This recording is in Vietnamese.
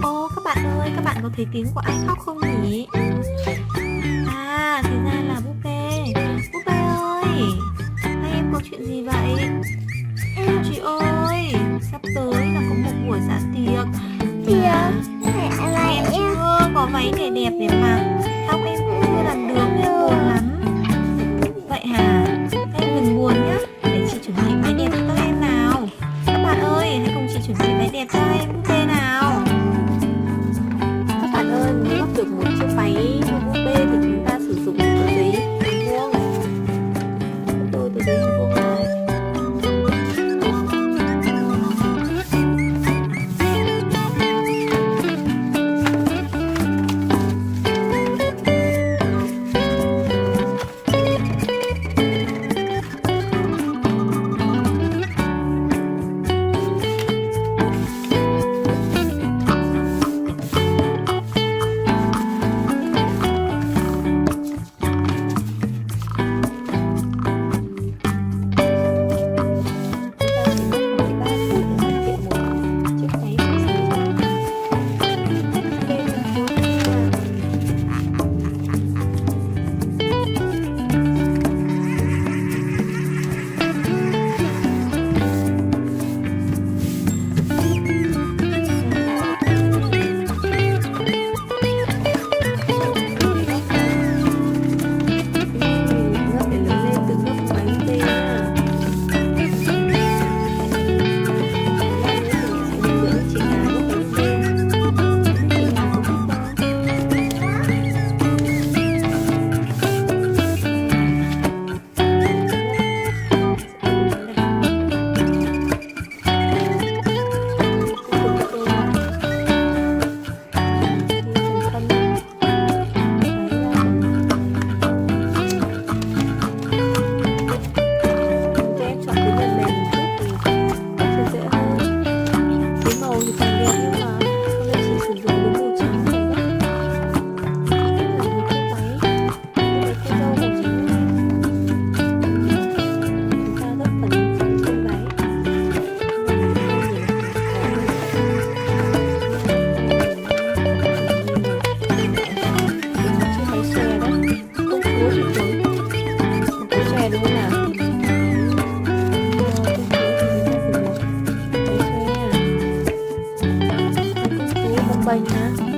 Ô các bạn ơi, các bạn có thấy tiếng của ai khóc không nhỉ? À, thì ra là búp bê. Búp bê ơi, hai em có chuyện gì vậy? Chị ơi, sắp tới là có một buổi dạ tiệc mà em chưa có váy để đẹp để mặc, tóc em cũng chưa làm được nên buồn lắm. Vậy hả? Các em đừng buồn nhá, để chị chuẩn bị váy đẹp cho các em nào. Các bạn ơi, hãy cùng chị chuẩn bị váy đẹp cho em búp bê nào. Các bạn ơi, muốn lắp được một chiếc váy búp bê thì chúng ta sử dụng tờ giấy vuông. Tôi tờ giấy vuông này. Bánh hả?